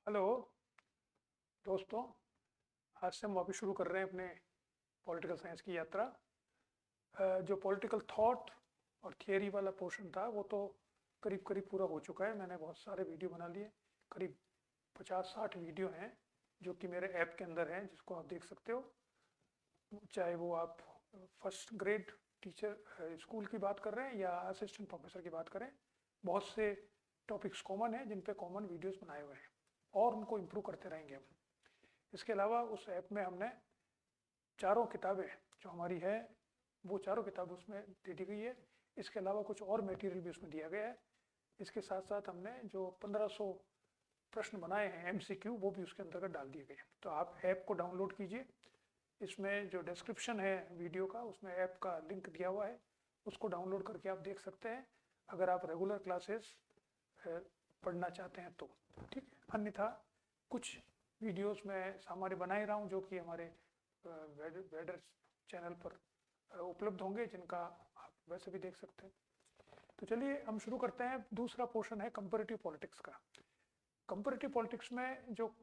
Hello दोस्तों। आज से हम वापस शुरू कर रहे हैं अपने पॉलिटिकल साइंस की यात्रा। जो पॉलिटिकल थॉट और थियरी वाला पोर्शन था वो तो करीब करीब पूरा हो चुका है। मैंने बहुत सारे वीडियो बना लिए, करीब 50-60 वीडियो हैं जो कि मेरे ऐप के अंदर हैं, जिसको आप देख सकते हो। चाहे वो आप फर्स्ट ग्रेड टीचर स्कूल की बात कर रहे हैं या असिस्टेंट प्रोफेसर की बात करें, बहुत से टॉपिक्स कॉमन हैं जिन पे कॉमन वीडियोस बनाए हुए हैं और उनको इम्प्रूव करते रहेंगे हम। इसके अलावा उस ऐप में हमने चारों किताबें जो हमारी है वो चारों किताबें उसमें दे दी गई है। इसके अलावा कुछ और मटेरियल भी उसमें दिया गया है। इसके साथ साथ हमने जो 1500 प्रश्न बनाए हैं MCQ, वो भी उसके अंतर्गत डाल दिए गए हैं। तो आप ऐप को डाउनलोड कीजिए। इसमें जो डिस्क्रिप्शन है वीडियो का, उसमें ऐप का लिंक दिया हुआ है, उसको डाउनलोड करके आप देख सकते हैं अगर आप रेगुलर क्लासेस पढ़ना चाहते हैं तो। ठीक है, अन्यथा कुछ वीडियोस में हमारे बना ही रहा हूँ जो कि हमारे वेडर चैनल पर उपलब्ध होंगे, जिनका आप वैसे भी देख सकते हैं। तो चलिए हम शुरू करते हैं। दूसरा पोर्शन है कंपैरेटिव पॉलिटिक्स का। कंपैरेटिव पॉलिटिक्स में जो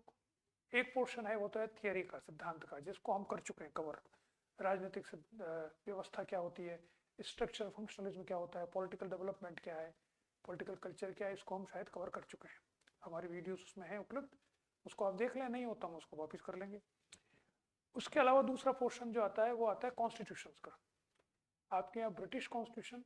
एक पोर्शन है वो तो है थियरी का, सिद्धांत का, जिसको हम कर चुके हैं कवर। राजनीतिक व्यवस्था क्या होती है, स्ट्रक्चर फंक्शनलिज्म क्या होता है, पॉलिटिकल डेवलपमेंट क्या है, पॉलिटिकल कल्चर क्या है, इसको हम शायद कवर कर चुके हैं। हमारी वीडियोस उसमें हैं उपलब्ध, उसको आप देख लें। नहीं होता हम उसको वापस कर लेंगे। उसके अलावा दूसरा पोर्शन जो आता है वो आता है कॉन्स्टिट्यूशंस का। आपके यहाँ British constitution,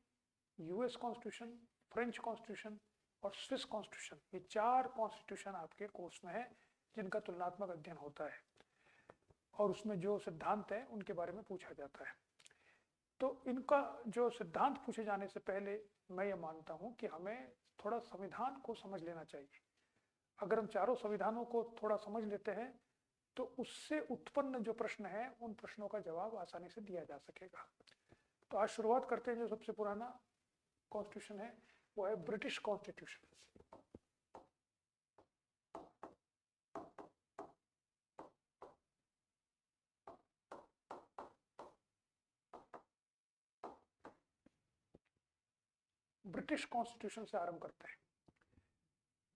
US constitution, French constitution और स्विस कॉन्स्टिट्यूशन, ये 4 कॉन्स्टिट्यूशन आपके कोर्स में है जिनका तुलनात्मक अध्ययन होता है और उसमें जो सिद्धांत है उनके बारे में पूछा जाता है। तो इनका जो सिद्धांत पूछे जाने से पहले मैं ये मानता हूँ कि हमें थोड़ा संविधान को समझ लेना चाहिए। अगर हम चारों संविधानों को थोड़ा समझ लेते हैं तो उससे उत्पन्न जो प्रश्न है उन प्रश्नों का जवाब आसानी से दिया जा सकेगा। तो आज शुरुआत करते हैं। जो सबसे पुराना कॉन्स्टिट्यूशन है वो है ब्रिटिश कॉन्स्टिट्यूशन। ब्रिटिश कॉन्स्टिट्यूशन से आरंभ करते हैं।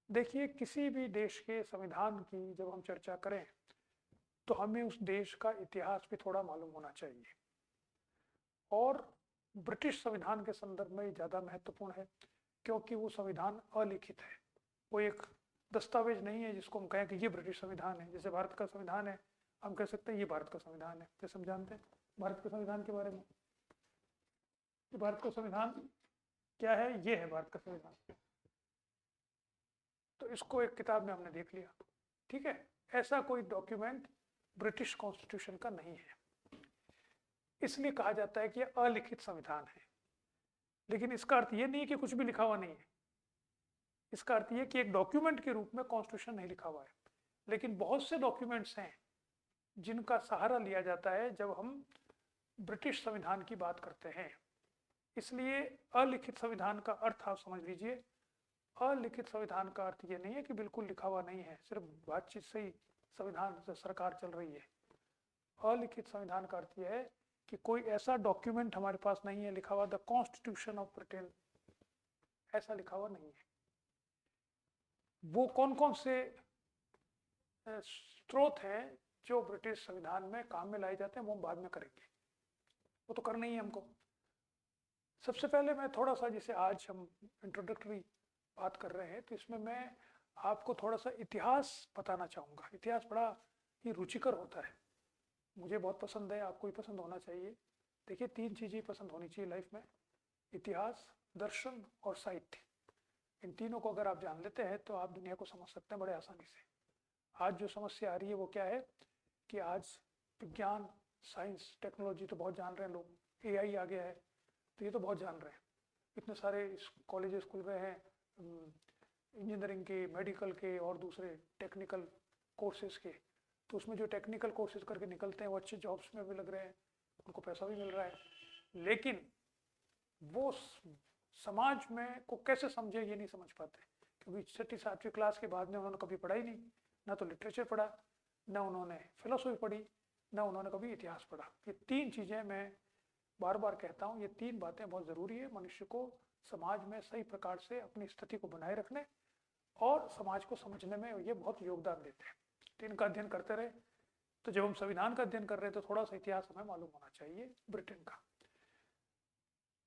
देखिए, किसी भी देश के संविधान की जब हम चर्चा करें तो हमें उस देश का इतिहास भी थोड़ा मालूम होना चाहिए। और ब्रिटिश संविधान के संदर्भ में ज़्यादा महत्वपूर्ण है क्योंकि वो संविधान अलिखित है। वो एक दस्तावेज नहीं है जिसको हम कहें कि ये ब्रिटिश संविधान है। जैसे भारत का संविधान है, हम कह सकते हैं ये भारत का संविधान है। जैसे हम जानते हैं भारत के संविधान के बारे में, कि भारत का संविधान क्या है, ये है भारत का संविधान। तो इसको एक किताब में हमने देख लिया। ठीक है, ऐसा कोई डॉक्यूमेंट ब्रिटिश कॉन्स्टिट्यूशन का नहीं है, इसलिए कहा जाता है कि यह अलिखित संविधान है। लेकिन इसका अर्थ ये नहीं कि कुछ भी लिखा हुआ नहीं है। इसका अर्थ ये कि एक डॉक्यूमेंट के रूप में कॉन्स्टिट्यूशन नहीं लिखा हुआ है। लेकिन बहुत से डॉक्यूमेंट्स हैं जिनका सहारा लिया जाता है जब हम ब्रिटिश संविधान की बात करते हैं। इसलिए अलिखित संविधान का अर्थ आप समझ लीजिए। अलिखित संविधान का अर्थ ये नहीं है कि बिल्कुल लिखा हुआ नहीं है, सिर्फ बातचीत से ही संविधान से सरकार चल रही है। अलिखित संविधान का अर्थ यह है कि कोई ऐसा डॉक्यूमेंट हमारे पास नहीं है लिखा हुआ, द कॉन्स्टिट्यूशन ऑफ ब्रिटेन, ऐसा लिखा हुआ नहीं है। वो कौन कौन से स्रोत हैं जो ब्रिटिश संविधान में काम में लाए जाते हैं वो हम बाद में करेंगे, वो तो करना ही है हमको। सबसे पहले मैं थोड़ा सा, जैसे आज हम इंट्रोडक्टरी बात कर रहे हैं, तो इसमें मैं आपको थोड़ा सा इतिहास बताना चाहूँगा। इतिहास बड़ा ही रुचिकर होता है, मुझे बहुत पसंद है, आपको भी पसंद होना चाहिए। देखिए, 3 चीज़ें पसंद होनी चाहिए लाइफ में: इतिहास, दर्शन और साहित्य। इन तीनों को अगर आप जान लेते हैं तो आप दुनिया को समझ सकते हैं बड़े आसानी से। आज जो समस्या आ रही है वो क्या है कि आज विज्ञान, साइंस, टेक्नोलॉजी तो बहुत जान रहे हैं लोग, AI आ गया है तो ये तो बहुत जान रहे हैं। इतने सारे कॉलेज खुल गए हैं इंजीनियरिंग के, मेडिकल के और दूसरे टेक्निकल कोर्सेज के। तो उसमें जो टेक्निकल कोर्सेज करके निकलते हैं वो अच्छे जॉब्स में भी लग रहे हैं, उनको पैसा भी मिल रहा है। लेकिन वो समाज में को कैसे समझे ये नहीं समझ पाते, क्योंकि 6ठी-7वीं क्लास के बाद में उन्होंने कभी पढ़ा ही नहीं, ना तो लिटरेचर पढ़ा, ना उन्होंने फिलोसफी पढ़ी, ना उन्होंने कभी इतिहास पढ़ा। ये 3 चीज़ें मैं बार बार कहता हूँ, ये 3 बातें बहुत ज़रूरी है मनुष्य को समाज में सही प्रकार से अपनी स्थिति को बनाए रखने और समाज को समझने में ये बहुत योगदान देते हैं। तो इनका अध्ययन करते रहे। तो जब हम संविधान का अध्ययन कर रहे हैं तो थोड़ा सा इतिहास हमें मालूम होना चाहिए ब्रिटेन का।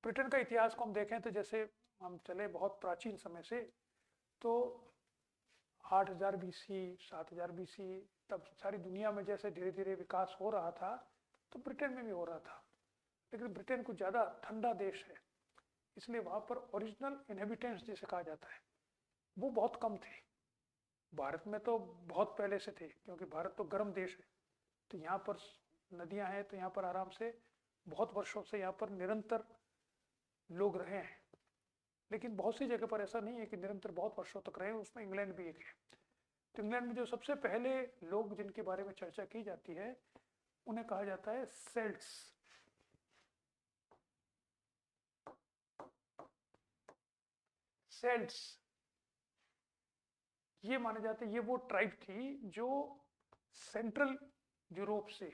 ब्रिटेन का इतिहास को हम देखें तो जैसे हम चले बहुत प्राचीन समय से, तो 8000 BC 7000 BC तब सारी दुनिया में जैसे धीरे धीरे विकास हो रहा था तो ब्रिटेन में भी हो रहा था। लेकिन ब्रिटेन कुछ ज़्यादा ठंडा देश है, इसलिए वहाँ पर ओरिजिनल इनहेबिटेंट्स जिसे कहा जाता है वो बहुत कम थे। भारत में तो बहुत पहले से थे, क्योंकि भारत तो गर्म देश है, तो यहाँ पर नदियाँ हैं, तो यहाँ पर आराम से बहुत वर्षों से यहाँ पर निरंतर लोग रहे हैं। लेकिन बहुत सी जगह पर ऐसा नहीं है कि निरंतर बहुत वर्षों तक रहे, उसमें इंग्लैंड भी एक है। तो इंग्लैंड में जो सबसे पहले लोग जिनके बारे में चर्चा की जाती है उन्हें कहा जाता है सेल्ट्स। सेल्ट्स ये माने जाते हैं, ये वो ट्राइब थी जो सेंट्रल यूरोप से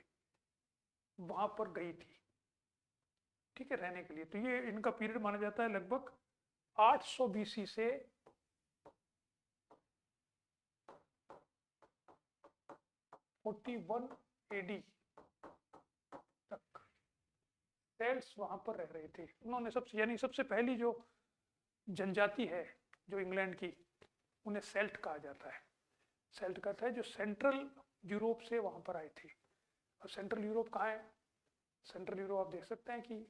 वहां पर गई थी, ठीक है, रहने के लिए। तो ये इनका पीरियड माना जाता है लगभग 800 BC से 41 AD तक सेल्ट्स वहां पर रह रहे थे। उन्होंने सबसे पहली जो जनजाति है जो इंग्लैंड की, उन्हें सेल्ट कहा जाता है। सेल्ट का था जो सेंट्रल यूरोप से वहां पर आए थे। और सेंट्रल यूरोप कहाँ है? सेंट्रल यूरोप आप देख सकते हैं कि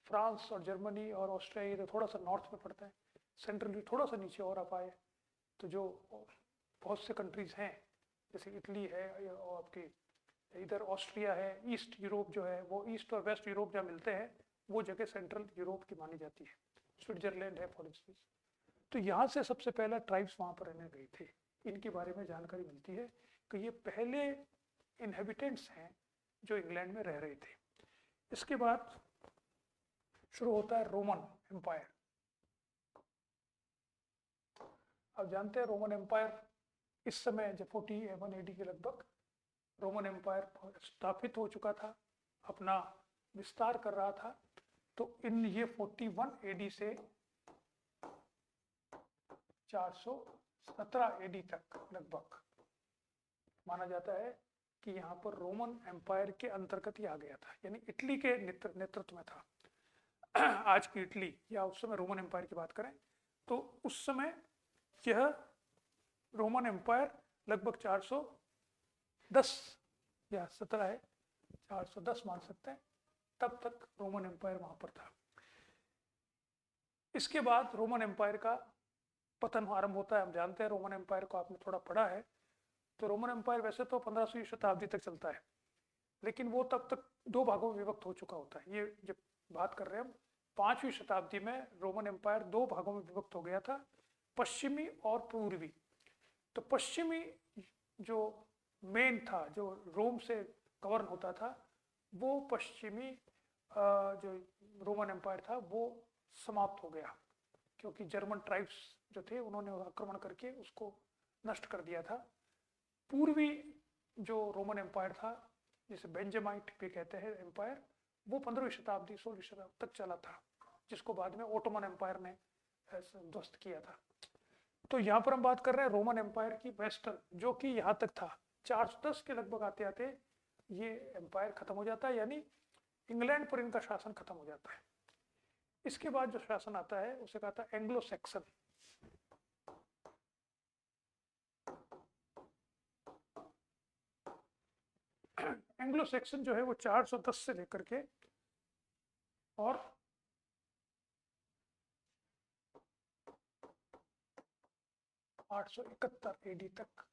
फ्रांस और जर्मनी और ऑस्ट्रिया, ये तो थोड़ा सा नॉर्थ में पड़ता है। सेंट्रल यूरोप थोड़ा सा नीचे और आप आए तो जो बहुत से कंट्रीज हैं, जैसे इटली है और आपकी इधर ऑस्ट्रिया है, ईस्ट यूरोप जो है वो ईस्ट और वेस्ट यूरोप जहाँ मिलते हैं वो जगह सेंट्रल यूरोप की मानी जाती है। स्विट्जरलैंड है फॉर इंस्टेंस। तो यहाँ से सबसे पहला ट्राइब्स वहाँ पर रहने गए थे। इनके बारे में जानकारी मिलती है कि ये पहले इनहेबिटेंट्स हैं जो इंग्लैंड में रह रहे थे। इसके बाद शुरू होता है रोमन एम्पायर। अब जानते हैं रोमन एम्पायर इस समय जब 41 AD के लगभग रोमन एम्पायर स्थापित हो चुका था, अपना विस्तार कर रहा था। तो इन ये 41 AD से 417 AD तक लगभग माना जाता है कि यहाँ पर रोमन एम्पायर के अंतर्गत ही आ गया था, यानी इटली के नेतृत्व में था। आज की इटली या उस समय रोमन एम्पायर की बात करें तो उस समय यह रोमन एम्पायर लगभग 410 या 17 है, 410 मान सकते हैं, तब तक रोमन एम्पायर वहां पर था। इसके बाद रोमन एम्पायर का पतन आरंभ होता है। हम जानते हैं रोमन एम्पायर को, आपने थोड़ा पढ़ा है। तो रोमन एम्पायर वैसे तो 15वीं शताब्दी तक चलता है, लेकिन वो तब तक दो भागों में विभक्त हो चुका होता है। ये जब बात कर रहे हैं हम 5वीं शताब्दी में रोमन एम्पायर दो भागों में विभक्त हो गया था, पश्चिमी और पूर्वी। तो पश्चिमी जो मेन था, जो रोम से गवर्न होता था, वो पश्चिमी जो रोमन एम्पायर था वो समाप्त हो गया, क्योंकि जर्मन ट्राइब्स जो थे उन्होंने आक्रमण करके उसको नष्ट कर दिया था। पूर्वी जो रोमन एम्पायर था, जिसे बेंजामाइट भी कहते हैं एम्पायर, वो 15वीं शताब्दी 16वीं शताब्दी तक चला था, जिसको बाद में ओटोमन एम्पायर ने ध्वस्त किया था। तो यहाँ पर हम बात कर रहे हैं रोमन एम्पायर की वेस्टर्न, जो कि यहाँ तक था। 410 के लगभग आते आते ये एम्पायर खत्म हो जाता है, यानी इंग्लैंड पर इनका शासन खत्म हो जाता है। इसके बाद जो शासन आता है उसे कहता है एंग्लो सैक्सन। एंग्लो सैक्सन जो है वो 410 से लेकर के और 871 AD तक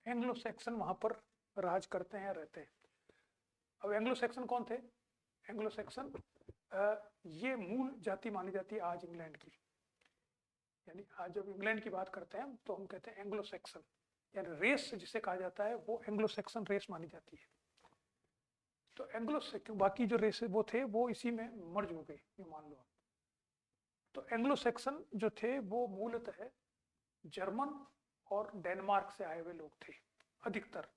एंग्लो सैक्सन वहां पर राज करते हैं, रहते हैं। अब एंग्लो सैक्सन कौन थे? एंग्लो सैक्सन ये मूल जाति मानी जाती है आज इंग्लैंड की। यानी आज जब इंग्लैंड की बात करते हैं तो हम कहते हैं एंग्लो सैक्सन, यानी रेस जिसे कहा जाता है वो एंग्लो सैक्सन रेस मानी जाती है। तो एंग्लो सैक्सन, बाकी जो रेस वो थे वो इसी में मर्ज हो गए, ये मान लो। तो एंग्लो सैक्सन जो थे वो मूलतः जर्मन और डेनमार्क से आए हुए लोग थे अधिकतर,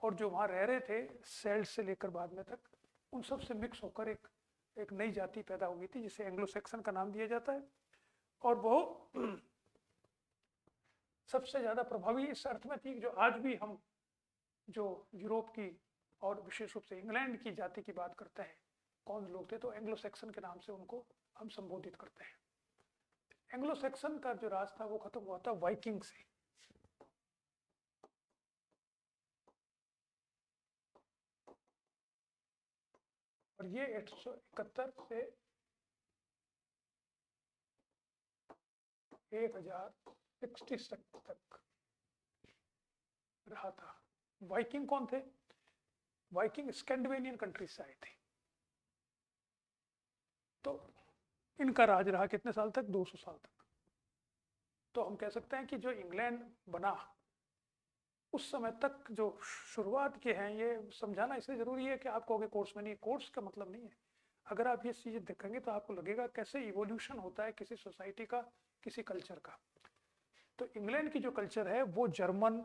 और जो वहाँ रह रहे थे सेल्ट से लेकर बाद में तक, उन सब से मिक्स होकर एक नई जाति पैदा हो गई थी जिसे एंग्लो सैक्सन का नाम दिया जाता है। और वो सबसे ज़्यादा प्रभावी इस अर्थ में थी जो आज भी हम जो यूरोप की और विशेष रूप से इंग्लैंड की जाति की बात करते हैं, कौन लोग थे, तो एंग्लो सैक्सन के नाम से उनको हम संबोधित करते हैं। एंग्लो सैक्सन का जो राज था वो खत्म हुआ था वाइकिंग से। और ये 871 से 1066 तक रहा था। वाइकिंग कौन थे? वाइकिंग स्कैंडिनेवियन कंट्रीज से आए थे। तो इनका राज रहा कितने साल तक? 200 साल तक। तो हम कह सकते हैं कि जो इंग्लैंड बना उस समय तक जो शुरुआत के हैं, ये समझाना इसलिए जरूरी है कि आप कहोगे कोर्स में नहीं, कोर्स का मतलब नहीं है। अगर आप ये चीजें देखेंगे तो आपको लगेगा कैसे इवोल्यूशन होता है किसी सोसाइटी का, किसी कल्चर का। तो इंग्लैंड की जो कल्चर है वो German,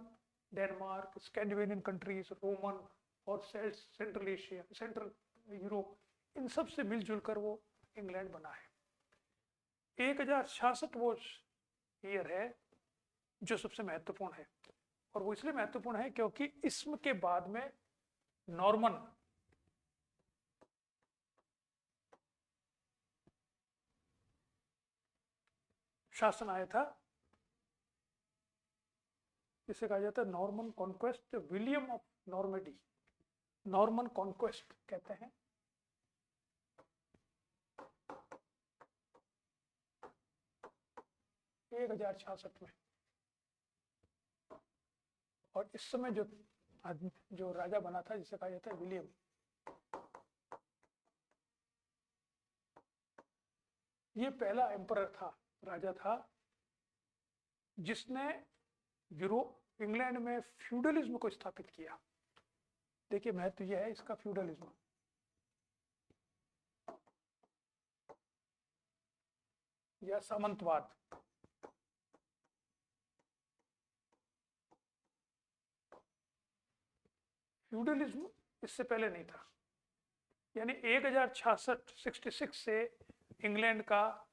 Denmark, Scandinavian countries, Roman और सेंट्रल एशिया, सेंट्रल यूरोप, इन सब से मिलजुल कर वो इंग्लैंड बना है। 1066 वो ईयर है जो सबसे महत्वपूर्ण है, और वो इसलिए महत्वपूर्ण है क्योंकि इसम के बाद में नॉर्मन शासन आया था, जिसे कहा जाता है Norman conquest, William of Normandy, Norman conquest कहते हैं। एक 1066 में। और इस समय जो राजा बना था जिसे कहा जाता है विलियम, ये पहला एम्परर था, राजा था, जिसने यूरोप इंग्लैंड में फ्यूडलिज्म को स्थापित किया। देखिए महत्व यह है इसका, फ्यूडलिज्म या सामंतवाद। फ्यूडलिज्म इससे पहले नहीं था। यानी 1066 से इंग्लैंड का,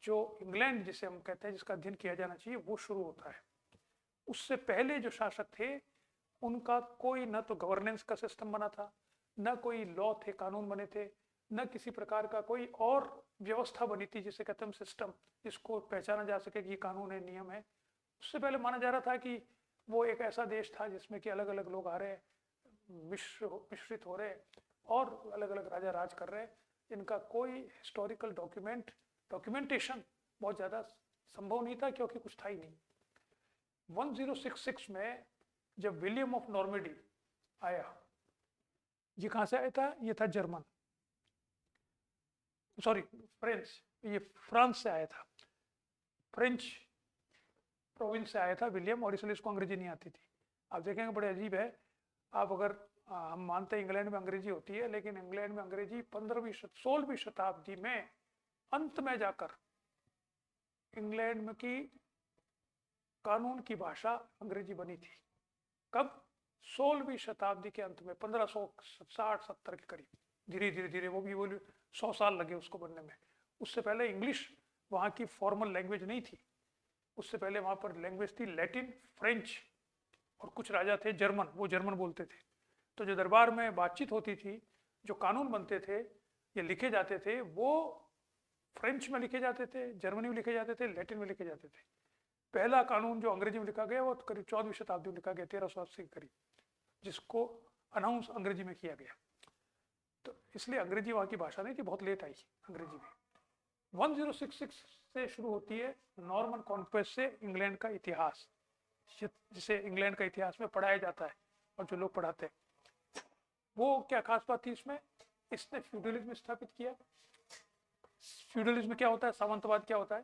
जो इंग्लैंड जिसे हम कहते हैं जिसका अध्ययन किया जाना चाहिए, वो शुरू होता है। उससे पहले जो शासक थे उनका कोई न तो गवर्नेंस का सिस्टम बना था, न कोई लॉ थे, कानून बने थे, न किसी प्रकार का कोई और व्यवस्था बनी थी जिसे कहते हैं सिस्टम, जिसको पहचाना जा सके कि ये कानून है, नियम है। उससे पहले माना जा रहा था कि वो एक ऐसा देश था जिसमें कि अलग अलग लोग आ रहे, मिश्रित हो रहे और अलग अलग राजा राज कर रहे, इनका कोई हिस्टोरिकल डॉक्यूमेंटेशन बहुत ज़्यादा संभव नहीं था क्योंकि कुछ था ही नहीं। 1066 में जब विलियम ऑफ नॉर्मेडी आया, ये कहाँ से आया था? ये था जर्मन, सॉरी फ्रेंच, ये फ्रांस से आया था, फ्रेंच प्रोविंस से आया था विलियम, और इसलिए इसको अंग्रेजी नहीं आती थी। आप देखेंगे बड़े अजीब है, आप अगर हम मानते हैं इंग्लैंड में अंग्रेजी होती है, लेकिन इंग्लैंड में अंग्रेजी 16वीं शताब्दी में अंत में जाकर इंग्लैंड में की कानून की भाषा अंग्रेजी बनी थी। कब? 16वीं शताब्दी के अंत में, 1560-70 के करीब। धीरे धीरे धीरे वो भी 100 साल लगे उसको बनने में। उससे पहले इंग्लिश वहाँ की फॉर्मल लैंग्वेज नहीं थी, उससे पहले वहाँ पर लैंग्वेज थी लैटिन, फ्रेंच, और कुछ राजा थे जर्मन, वो जर्मन बोलते थे। तो जो दरबार में बातचीत होती थी, जो कानून बनते थे या लिखे जाते थे, वो फ्रेंच में लिखे जाते थे, जर्मनी में लिखे जाते थे, लैटिन में लिखे जाते थे। पहला कानून जो अंग्रेजी में लिखा गया वो करीब 14वीं शताब्दी में लिखा गया, 1380 के करीब, जिसको अनाउंस अंग्रेजी में किया गया। तो इसलिए अंग्रेजी वहाँ की भाषा नहीं थी, बहुत लेट आई अंग्रेजी भी। 1066 से शुरू होती है नॉर्मन कॉन्क्वेस्ट से इंग्लैंड का इतिहास, जिसे इंग्लैंड का इतिहास में पढ़ाया जाता है, और जो लोग पढ़ाते हैं वो क्या खास बात थी इसमें? इसने फ्यूडलिज्म स्थापित किया। फ्यूडलिज्म क्या होता है? सामंतवाद क्या होता है?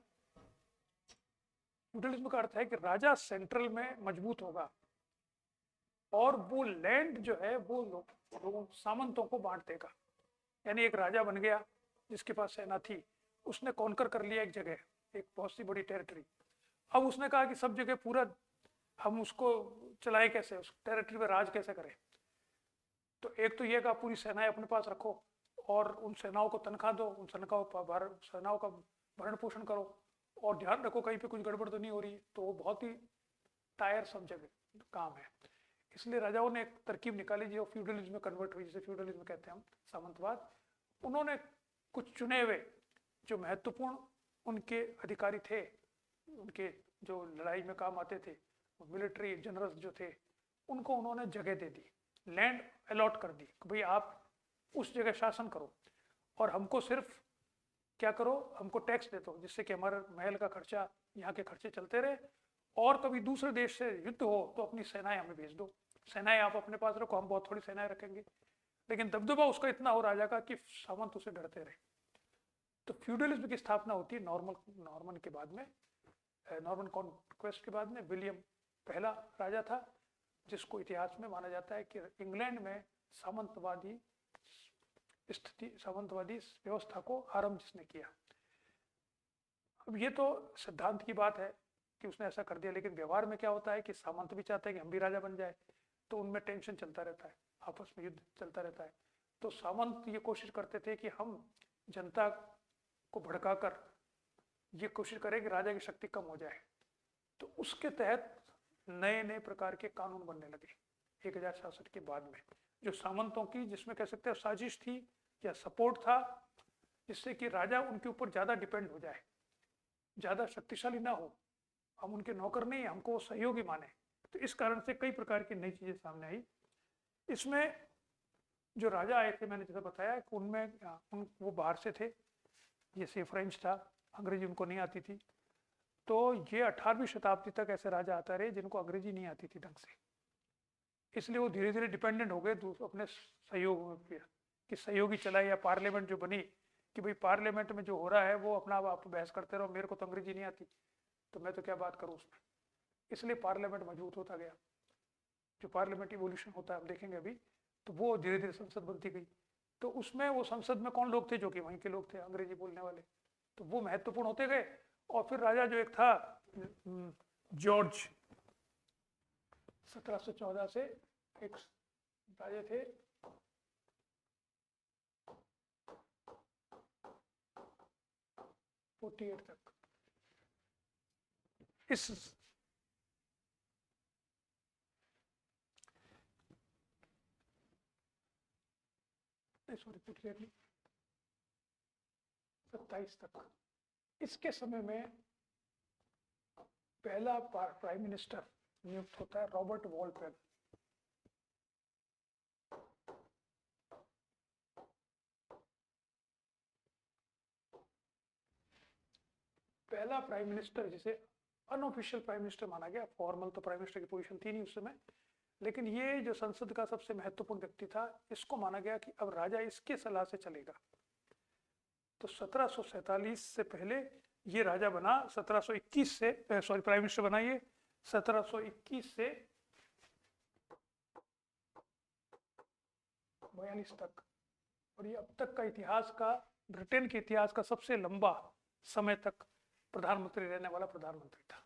फ्यूडलिज्म का अर्थ है कि राजा सेंट्रल में मजबूत होगा और वो लैंड जो है वो लोगों सामंतों को बांट देगा। यानी एक राजा बन गया जिसके पास सेना थी, उसने कॉन्कर कर लिया एक जगह, एक बहुत सी बड़ी टेरिटरी। अब उसने कहा कि सब जगह पूरा हम उसको चलाए कैसे, उस टेरिटरी पर राज कैसे करें। तो एक तो ये कि आप पूरी सेनाएं अपने पास रखो और उन सेनाओं को तनख्वाह दो, उन सेनाओं का भरण पोषण करो, और ध्यान रखो कहीं पे कुछ गड़बड़ तो नहीं हो रही है। तो वो बहुत ही टायर सब जगह काम है। इसलिए राजाओं ने एक तरकीब निकाली जो फ्यूडलिज्म में कन्वर्ट हुई, जिसे फ्यूडलिज्म कहते हैं हम, सामंतवाद। उन्होंने कुछ चुने हुए जो महत्वपूर्ण उनके अधिकारी थे, उनके जो लड़ाई में काम आते थे, मिलिट्री जनरल्स जो थे, उनको उन्होंने जगह दे दी, लैंड अलॉट कर दी कि भाई आप उस जगह शासन करो और हमको सिर्फ क्या करो, हमको टैक्स दे दो, जिससे कि हमारे महल का खर्चा, यहाँ के खर्चे चलते रहे, और कभी दूसरे देश से युद्ध हो तो अपनी सेनाएं हमें भेज दो, सेनाएं आप अपने पास रखो, हम बहुत थोड़ी सेनाएं रखेंगे। लेकिन दबदबा उसका इतना हो राजा का कि सामंत उसे डरते रहे। तो फ्यूडलिज्म की स्थापना होती है नॉर्मन के बाद में, नॉर्मन कॉन्क्वेस्ट के बाद में। विलियम पहला राजा था जिसको इतिहास में माना जाता है कि इंग्लैंड में सामंतवादी स्थिति, सामंतवादी व्यवस्था को आरंभ जिसने किया। अब ये तो सिद्धांत की बात है कि उसने ऐसा कर दिया, लेकिन व्यवहार में क्या होता है कि सामंत भी चाहते हैं कि हम भी राजा बन जाए, तो उनमें टेंशन चलता रहता है, आपस में युद्ध चलता रहता है। तो सामंत ये कोशिश करते थे कि हम जनता को भड़काकर ये कोशिश करें कि राजा की शक्ति कम हो जाए। तो उसके तहत नए नए प्रकार के कानून बनने लगे 1066 के बाद में, जो सामंतों की, जिसमें कह सकते हैं साजिश थी या सपोर्ट था, जिससे कि राजा उनके ऊपर ज्यादा डिपेंड हो जाए, ज्यादा शक्तिशाली ना हो, हम उनके नौकर नहीं, हमको वो सहयोगी माने। तो इस कारण से कई प्रकार की नई चीजें सामने आई। इसमें जो राजा आए थे, मैंने जैसा बताया कि उनमें वो बाहर से थे, जैसे फ्रेंच था, अंग्रेजी उनको नहीं आती थी। तो ये 18वीं शताब्दी तक ऐसे राजा आता रहे जिनको अंग्रेजी नहीं आती थी ढंग से, इसलिए वो धीरे धीरे डिपेंडेंट हो गए अपने सहयोग पे कि सहयोगी चलाए, या पार्लियामेंट जो बनी कि भाई पार्लियामेंट में जो हो रहा है वो अपना आप बहस करते रहो, मेरे को तो अंग्रेजी नहीं आती तो मैं तो क्या बात करूँ उसमें। इसलिए पार्लियामेंट मजबूत होता गया। जो पार्लियामेंट इवोल्यूशन होता है हम देखेंगे अभी, तो वो धीरे धीरे संसद बनती गई। तो उसमें वो संसद में कौन लोग थे, जो कि वहीं के लोग थे, अंग्रेजी बोलने वाले, तो वो महत्वपूर्ण होते गए। और फिर राजा जो एक था जॉर्ज, 1714 से एक राजा थे, तक इस सॉरी 48 नहीं, 27 तक, इसके समय में पहला प्राइम मिनिस्टर नियुक्त होता है रॉबर्ट वॉलपेल। पहला प्राइम मिनिस्टर जिसे अनऑफिशियल प्राइम मिनिस्टर माना गया, फॉर्मल तो प्राइम मिनिस्टर की पोजीशन थी नहीं उस समय, लेकिन ये जो संसद का सबसे महत्वपूर्ण व्यक्ति था, इसको माना गया कि अब राजा इसके सलाह से चलेगा। तो 1747 से पहले ये राजा बना, 1721 से सॉरी प्राइम मिनिस्टर बना ये 1721 से 42 तक। और ये अब तक का इतिहास का, ब्रिटेन के इतिहास का सबसे लंबा समय तक प्रधानमंत्री रहने वाला प्रधानमंत्री था।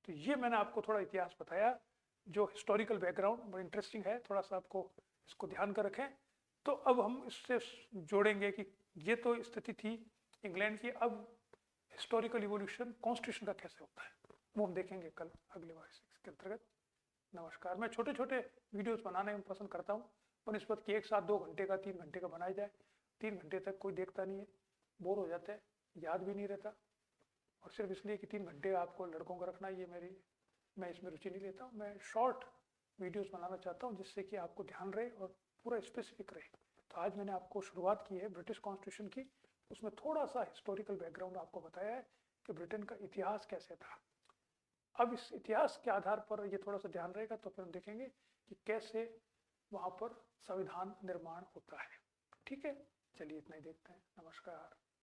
तो ये मैंने आपको थोड़ा इतिहास बताया, जो हिस्टोरिकल बैकग्राउंड बड़ा इंटरेस्टिंग है, थोड़ा सा आपको इसको ध्यान कर रखें। तो अब हम इससे जोड़ेंगे कि ये तो स्थिति थी इंग्लैंड की, अब हिस्टोरिकल इवोल्यूशन कॉन्स्टिट्यूशन का कैसे होता है वो हम देखेंगे कल अगले बार इसके अंतर्गत। नमस्कार। मैं छोटे छोटे वीडियोस बनाने में पसंद करता हूँ, और इस बात कि एक साथ 2 घंटे का 3 घंटे का बनाया जाए। 3 घंटे तक कोई देखता नहीं है, बोर हो जाते हैं, याद भी नहीं रहता, और सिर्फ इसलिए कि 3 घंटे आपको लड़कों का रखना, ये मैं इसमें रुचि नहीं लेता हूँ। मैं शॉर्ट वीडियोस बनाना चाहता हूँ जिससे कि आपको ध्यान रहे और पूरा स्पेसिफिक रहे। तो आज मैंने आपको शुरुआत की है ब्रिटिश कॉन्स्टिट्यूशन की, उसमें थोड़ा सा हिस्टोरिकल बैकग्राउंड आपको बताया है कि ब्रिटेन का इतिहास कैसे था। अब इस इतिहास के आधार पर ये थोड़ा सा ध्यान रहेगा, तो फिर हम देखेंगे कि कैसे वहाँ पर संविधान निर्माण होता है। ठीक है, चलिए इतना ही देखते हैं। नमस्कार।